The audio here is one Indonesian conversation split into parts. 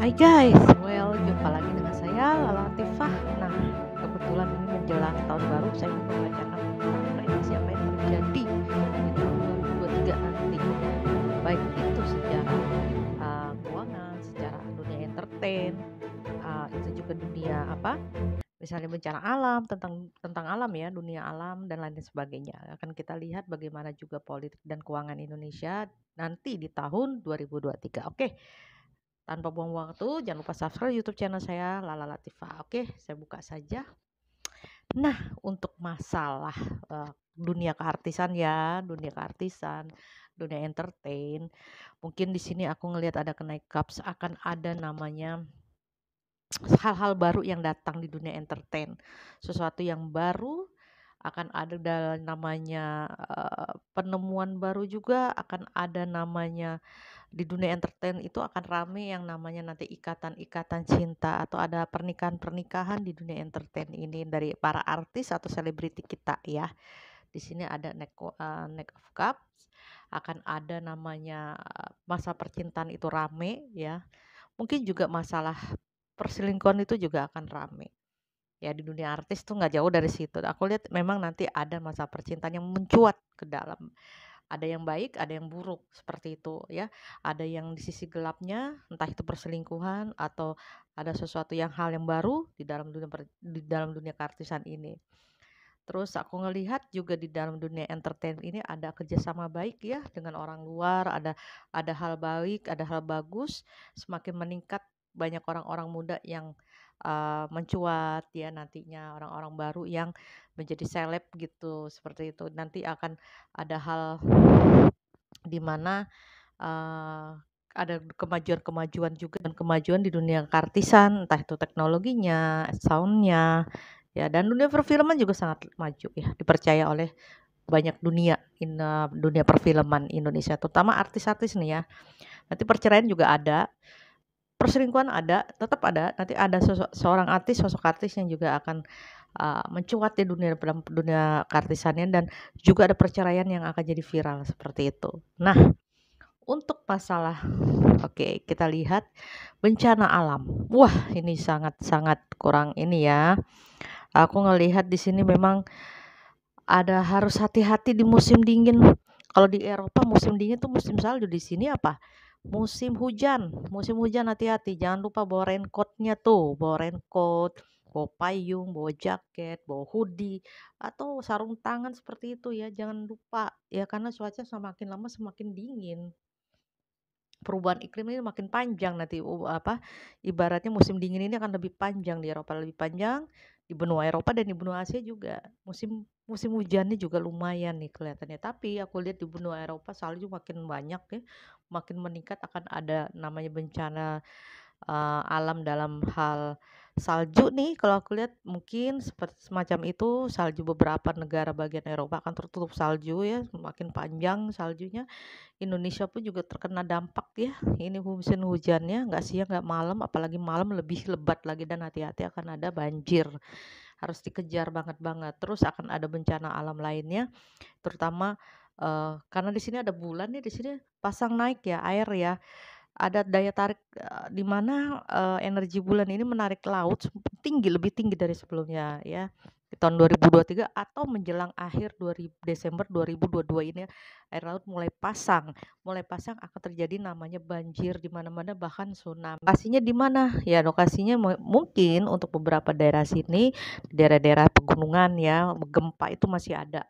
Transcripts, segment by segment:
Hai guys, jumpa lagi dengan saya Lala Latifah. Nah, kebetulan ini menjelang tahun baru, saya mau membacakan tentang prediksi apa yang terjadi di tahun 2023 nanti. Baik itu secara keuangan, secara dunia entertain, itu juga dunia apa? Misalnya bencana alam, tentang alam ya, dunia alam dan lain sebagainya. Akan kita lihat bagaimana juga politik dan keuangan Indonesia nanti di tahun 2023. Oke. Tanpa buang waktu, jangan lupa subscribe YouTube channel saya Lala Latifah. Oke, saya buka saja. Nah, untuk masalah dunia keartisan ya, dunia entertain, mungkin di sini aku ngelihat ada kenaikan akan ada namanya hal-hal baru yang datang di dunia entertain. Sesuatu yang baru akan ada namanya penemuan baru juga, akan ada namanya di dunia entertain itu akan rame yang namanya nanti ikatan-ikatan cinta atau ada pernikahan-pernikahan di dunia entertain ini dari para artis atau selebriti kita ya. Di sini ada Neck of Cups, akan ada namanya masa percintaan itu rame ya. Mungkin juga masalah perselingkuhan itu juga akan rame. Ya di dunia artis tuh nggak jauh dari situ. Aku lihat memang nanti ada masa percintaan yang mencuat ke dalam. Ada yang baik, ada yang buruk, seperti itu ya. Ada yang di sisi gelapnya, entah itu perselingkuhan atau ada sesuatu hal yang baru di dalam dunia keartisan ini. Terus aku ngelihat juga di dalam dunia entertain ini ada kerjasama baik ya dengan orang luar, ada hal baik, ada hal bagus, semakin meningkat banyak orang-orang muda yang mencuat ya nantinya orang-orang baru yang menjadi seleb gitu seperti itu. Nanti akan ada hal di mana ada kemajuan-kemajuan juga dan kemajuan di dunia keartisan, entah itu teknologinya, soundnya, ya dan dunia perfilman juga sangat maju ya, dipercaya oleh banyak dunia perfilman Indonesia, terutama artis-artis nih ya. Nanti perceraian juga ada, perselingkuhan ada, tetap ada. Nanti ada sosok artis yang juga akan mencuat di dalam dunia keartisannya dan juga ada perceraian yang akan jadi viral seperti itu. Nah, untuk masalah oke, kita lihat bencana alam. Wah, ini sangat-sangat kurang ini ya. Aku ngelihat di sini memang ada harus hati-hati di musim dingin. Kalau di Eropa musim dingin tuh musim salju, di sini apa? Musim hujan. Musim hujan hati-hati. Jangan lupa bawa raincoat-nya tuh, bawa raincoat, bawa payung, bawa jaket, bawa hoodie atau sarung tangan seperti itu ya. Jangan lupa ya karena cuaca semakin lama semakin dingin. Perubahan iklim ini makin panjang nanti ibaratnya musim dingin ini akan lebih panjang di Eropa, lebih panjang di benua Eropa dan di benua Asia juga. Musim musim hujannya juga lumayan nih kelihatannya. Tapi aku lihat di benua Eropa salju makin banyak ya, makin meningkat akan ada namanya bencana alam dalam hal salju nih kalau aku lihat mungkin seperti semacam itu, salju beberapa negara bagian Eropa akan tertutup salju ya, makin panjang saljunya. Indonesia pun juga terkena dampak ya. Ini musim hujannya nggak siang nggak malam, apalagi malam lebih lebat lagi dan hati-hati akan ada banjir. Harus dikejar banget-banget. Terus akan ada bencana alam lainnya, terutama karena di sini ada bulan nih, di sini pasang naik ya air ya. Ada daya tarik di mana energi bulan ini menarik laut tinggi, lebih tinggi dari sebelumnya ya. Di tahun 2023 atau menjelang akhir Desember 2022 ini air laut mulai pasang akan terjadi namanya banjir di mana-mana bahkan tsunami. Lokasinya di mana? Ya lokasinya mungkin untuk beberapa daerah sini, daerah-daerah pegunungan ya, gempa itu masih ada.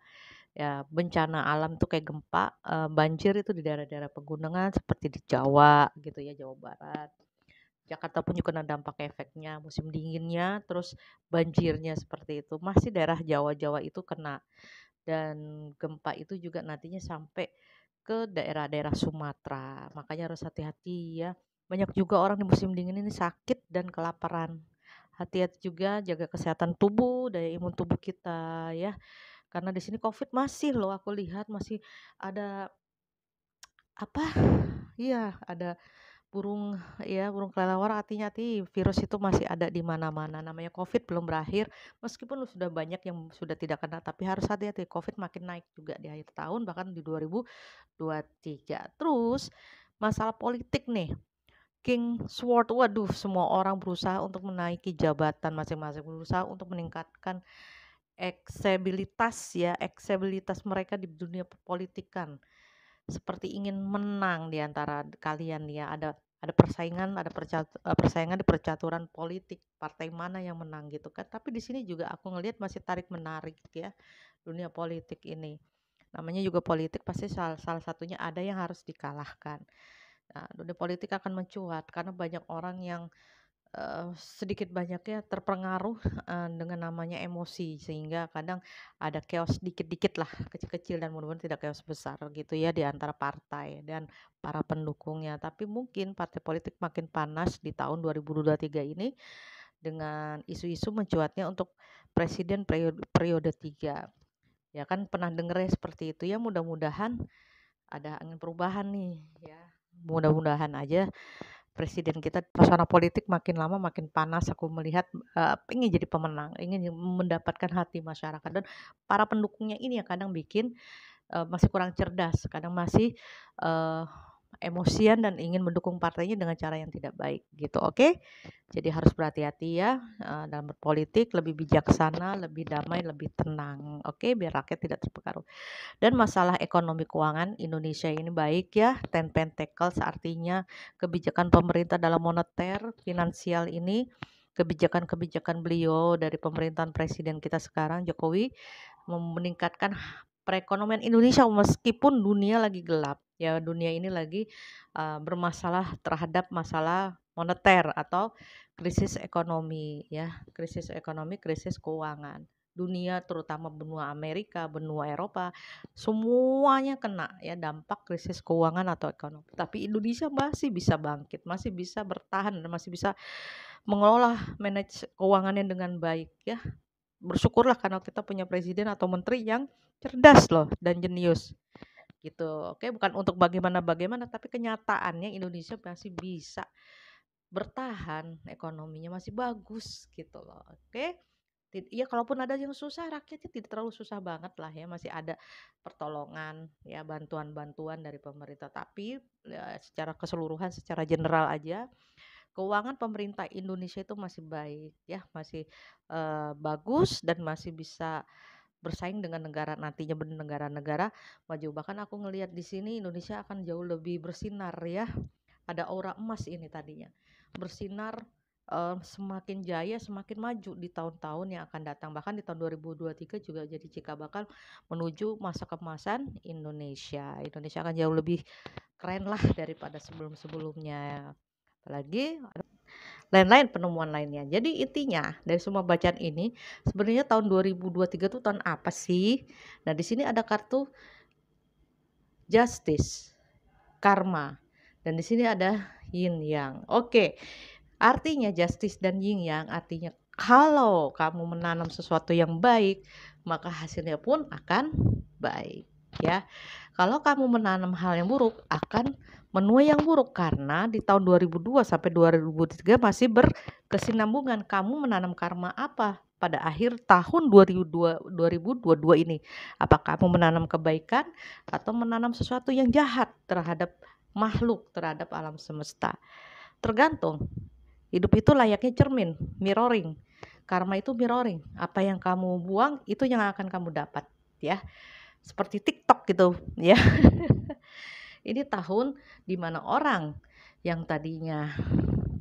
Ya, bencana alam tuh kayak gempa, banjir itu di daerah-daerah pegunungan seperti di Jawa gitu ya, Jawa Barat. Jakarta pun juga kena dampak efeknya, musim dinginnya, terus banjirnya seperti itu. Masih daerah Jawa-Jawa itu kena. Dan gempa itu juga nantinya sampai ke daerah-daerah Sumatera. Makanya harus hati-hati ya. Banyak juga orang di musim dingin ini sakit dan kelaparan. Hati-hati juga jaga kesehatan tubuh, daya imun tubuh kita ya. Karena di sini Covid masih loh aku lihat masih ada apa, iya ada burung kelelawar artinya virus itu masih ada di mana-mana. Namanya Covid belum berakhir, meskipun sudah banyak yang sudah tidak kena, tapi harus hati-hati Covid makin naik juga di akhir tahun bahkan di 2023. Terus masalah politik nih. King Sword, waduh, semua orang berusaha untuk menaiki jabatan masing-masing, berusaha untuk meningkatkan eksibilitas mereka di dunia perpolitikan. Seperti ingin menang di antara kalian ya, ada persaingan di percaturan politik, partai mana yang menang gitu kan. Tapi di sini juga aku ngelihat masih tarik-menarik ya, dunia politik ini. Namanya juga politik, pasti salah satunya ada yang harus dikalahkan. Nah, dunia politik akan mencuat karena banyak orang yang sedikit banyaknya terpengaruh dengan namanya emosi, sehingga kadang ada chaos dikit-dikit lah, kecil-kecil, dan mudah-mudahan tidak chaos besar gitu ya di antara partai dan para pendukungnya. Tapi mungkin partai politik makin panas di tahun 2023 ini dengan isu-isu mencuatnya untuk presiden periode 3. Ya kan pernah denger ya seperti itu ya, mudah-mudahan ada angin perubahan nih ya. Mudah-mudahan aja presiden kita, suasana politik makin lama makin panas. Aku melihat ingin jadi pemenang, ingin mendapatkan hati masyarakat, dan para pendukungnya ini yang kadang bikin masih kurang cerdas, kadang masih uh, emosian dan ingin mendukung partainya dengan cara yang tidak baik gitu. Oke, jadi harus berhati-hati ya dalam berpolitik, lebih bijaksana, lebih damai, lebih tenang. Oke, biar rakyat tidak terpengaruh. Dan masalah ekonomi keuangan Indonesia ini baik ya, 10 Pentacles, artinya kebijakan pemerintah dalam moneter, finansial ini, kebijakan-kebijakan beliau dari pemerintahan presiden kita sekarang Jokowi meningkatkan perekonomian Indonesia meskipun dunia lagi gelap ya, dunia ini lagi bermasalah terhadap masalah moneter atau krisis ekonomi ya, krisis ekonomi, krisis keuangan. Dunia terutama benua Amerika, benua Eropa, semuanya kena ya dampak krisis keuangan atau ekonomi. Tapi Indonesia masih bisa bangkit, masih bisa bertahan, dan masih bisa mengelola manage keuangannya dengan baik ya. Bersyukurlah karena kita punya presiden atau menteri yang cerdas loh dan jenius gitu. Oke, bukan untuk bagaimana-bagaimana, tapi kenyataannya Indonesia masih bisa bertahan, ekonominya masih bagus gitu loh. Oke. Iya, kalaupun ada yang susah, rakyatnya tidak terlalu susah banget lah ya, masih ada pertolongan ya, bantuan-bantuan dari pemerintah. Tapi ya, secara keseluruhan, secara general aja, keuangan pemerintah Indonesia itu masih baik ya, masih bagus, dan masih bisa bersaing dengan nantinya negara-negara maju. Bahkan aku ngelihat di sini Indonesia akan jauh lebih bersinar ya. Ada aura emas ini tadinya. Bersinar, semakin jaya, semakin maju di tahun-tahun yang akan datang. Bahkan di tahun 2023 juga jadi cikal bakal menuju masa keemasan Indonesia. Indonesia akan jauh lebih keren lah daripada sebelum-sebelumnya. Apalagi lain-lain penemuan lainnya. Jadi intinya dari semua bacaan ini, sebenarnya tahun 2023 itu tahun apa sih? Nah, di sini ada kartu Justice, Karma, dan di sini ada Yin Yang. Oke, artinya Justice dan Yin Yang artinya kalau kamu menanam sesuatu yang baik, maka hasilnya pun akan baik ya. Kalau kamu menanam hal yang buruk, akan menuai yang buruk, karena di tahun 2002 sampai 2003 masih berkesinambungan. Kamu menanam karma apa pada akhir tahun 2022 ini? Apakah kamu menanam kebaikan atau menanam sesuatu yang jahat terhadap makhluk, terhadap alam semesta? Tergantung. Hidup itu layaknya cermin, mirroring. Karma itu mirroring. Apa yang kamu buang itu yang akan kamu dapat ya. Seperti TikTok gitu ya. Ini tahun dimana orang yang tadinya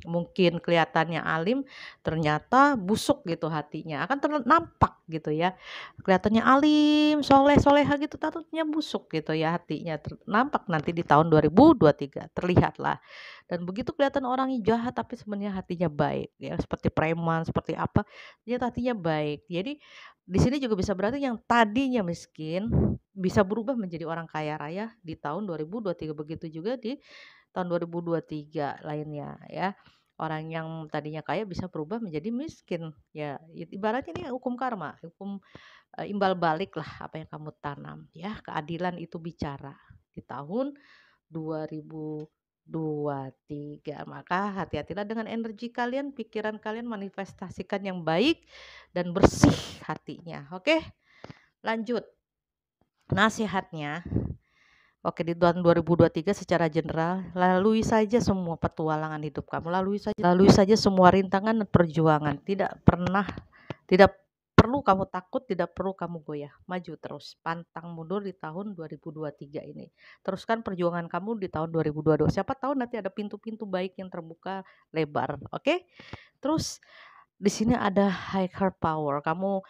mungkin kelihatannya alim, ternyata busuk gitu hatinya, akan nampak gitu ya. Kelihatannya alim, soleh, soleha gitu, tatutnya busuk gitu ya hatinya. Nampak nanti di tahun 2023, terlihatlah. Dan begitu kelihatan orang yang jahat tapi sebenarnya hatinya baik ya, seperti preman, seperti apa, dia hatinya baik. Jadi di sini juga bisa berarti yang tadinya miskin bisa berubah menjadi orang kaya raya di tahun 2023. Begitu juga di tahun 2023 lainnya ya. Orang yang tadinya kaya bisa berubah menjadi miskin ya. Ibaratnya ini hukum karma, hukum imbal balik lah apa yang kamu tanam ya. Keadilan itu bicara di tahun 2023. Maka hati-hatilah dengan energi kalian, pikiran kalian, manifestasikan yang baik dan bersih hatinya. Oke, lanjut. Nasihatnya, Oke, di tahun 2023 secara general, lalui saja semua petualangan hidup kamu, lalui saja semua rintangan dan perjuangan. Tidak perlu kamu takut, tidak perlu kamu goyah. Maju terus, pantang mundur di tahun 2023 ini. Teruskan perjuangan kamu di tahun 2022. Siapa tahu nanti ada pintu-pintu baik yang terbuka lebar, oke? Terus di sini ada higher power. Kamu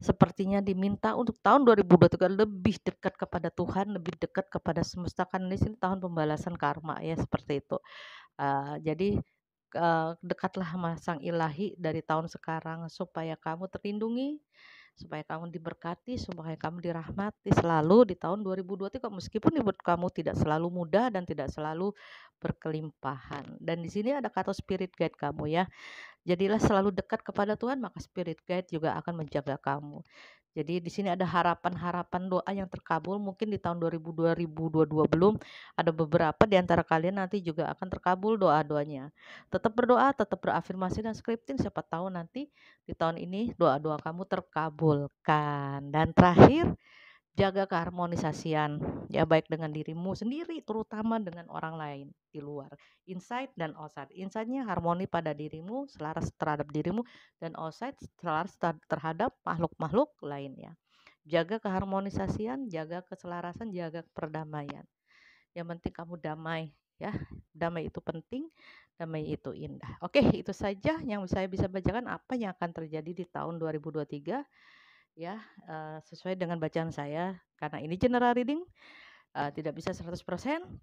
sepertinya diminta untuk tahun 2023 lebih dekat kepada Tuhan, lebih dekat kepada semesta, kan di sini tahun pembalasan karma ya, seperti itu. Jadi dekatlah sama Sang Ilahi dari tahun sekarang supaya kamu terlindungi, supaya kamu diberkati, supaya kamu dirahmati selalu di tahun 2023, meskipun hidup kamu tidak selalu mudah dan tidak selalu berkelimpahan. Dan di sini ada kata spirit guide kamu ya. Jadilah selalu dekat kepada Tuhan, maka spirit guide juga akan menjaga kamu. Jadi di sini ada harapan-harapan doa yang terkabul. Mungkin di tahun 2022 belum, ada beberapa di antara kalian nanti juga akan terkabul doa-doanya. Tetap berdoa, tetap berafirmasi dan scripting, siapa tahu nanti di tahun ini doa-doa kamu terkabulkan. Dan terakhir, jaga keharmonisasian ya, baik dengan dirimu sendiri terutama dengan orang lain di luar, inside dan outside. Inside-nya harmoni pada dirimu, selaras terhadap dirimu, dan outside selaras terhadap makhluk-makhluk lainnya. Jaga keharmonisasian, jaga keselarasan, jaga perdamaian. Yang penting kamu damai ya. Damai itu penting, damai itu indah. Oke, itu saja yang saya bisa bacakan apa yang akan terjadi di tahun 2023 ya, sesuai dengan bacaan saya, karena ini general reading, tidak bisa 100%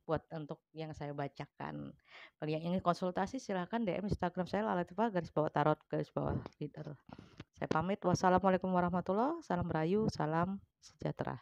buat untuk yang saya bacakan. Bagi yang ingin konsultasi silahkan DM Instagram saya @latifah_tarot_leader. Saya pamit, wassalamualaikum warahmatullahi, salam rahayu, salam sejahtera.